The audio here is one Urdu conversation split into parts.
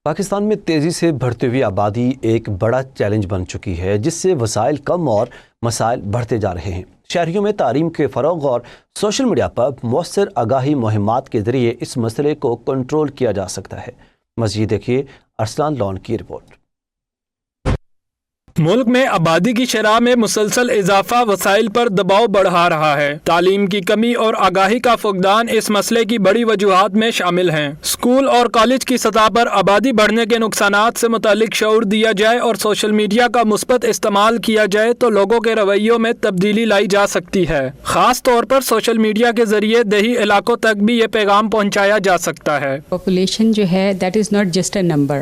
پاکستان میں تیزی سے بڑھتی ہوئی آبادی ایک بڑا چیلنج بن چکی ہے، جس سے وسائل کم اور مسائل بڑھتے جا رہے ہیں۔ شہریوں میں تعلیم کے فروغ اور سوشل میڈیا پر مؤثر آگاہی مہمات کے ذریعے اس مسئلے کو کنٹرول کیا جا سکتا ہے۔ مزید دیکھیے ارسلان لون کی رپورٹ۔ ملک میں آبادی کی شرح میں مسلسل اضافہ وسائل پر دباؤ بڑھا رہا ہے۔ تعلیم کی کمی اور آگاہی کا فقدان اس مسئلے کی بڑی وجوہات میں شامل ہیں۔ اسکول اور کالج کی سطح پر آبادی بڑھنے کے نقصانات سے متعلق شعور دیا جائے اور سوشل میڈیا کا مثبت استعمال کیا جائے تو لوگوں کے رویوں میں تبدیلی لائی جا سکتی ہے۔ خاص طور پر سوشل میڈیا کے ذریعے دیہی علاقوں تک بھی یہ پیغام پہنچایا جا سکتا ہے۔ پاپولیشن جو ہے that is not just a number,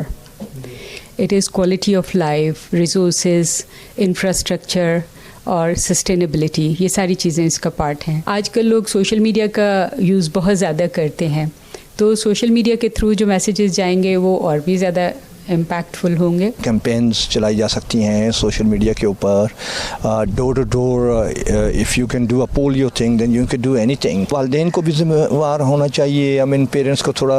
it is quality of life, resources, infrastructure اور سسٹینیبلٹی، یہ ساری چیزیں اس کا پارٹ ہیں۔ آج کل لوگ سوشل میڈیا کا یوز بہت زیادہ کرتے ہیں، تو سوشل میڈیا کے تھرو جو میسیجز جائیں گے وہ اور بھی زیادہ امپیکٹفل ہوں گے۔ کیمپینز چلائی جا سکتی ہیں سوشل میڈیا کے اوپر، door to door, if you can do a polio thing then you can do anything. والدین کو بھی ذمہ وار ہونا چاہیے، پیرنٹس کو تھوڑا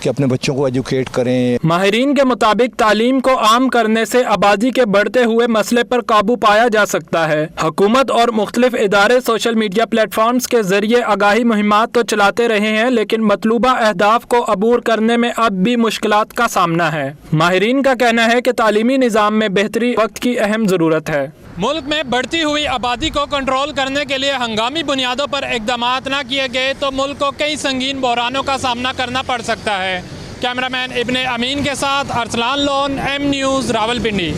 کہ اپنے بچوں کو ایجوکیٹ کریں۔ ماہرین کے مطابق تعلیم کو عام کرنے سے آبادی کے بڑھتے ہوئے مسئلے پر قابو پایا جا سکتا ہے۔ حکومت اور مختلف ادارے سوشل میڈیا پلیٹ فارمز کے ذریعے آگاہی مہمات تو چلاتے رہے ہیں، لیکن مطلوبہ اہداف کو عبور کرنے میں اب بھی مشکلات کا سامنا ہے۔ ماہرین کا کہنا ہے کہ تعلیمی نظام میں بہتری وقت کی اہم ضرورت ہے۔ ملک میں بڑھتی ہوئی آبادی کو کنٹرول کرنے کے لیے ہنگامی بنیادوں پر اقدامات نہ کیے گئے تو ملک کو کئی سنگین بحرانوں کا سامنا کرنا پڑ سکتا ہے۔ کیمرہ مین ابن امین کے ساتھ ارسلان لون، ایم نیوز، راولپنڈی۔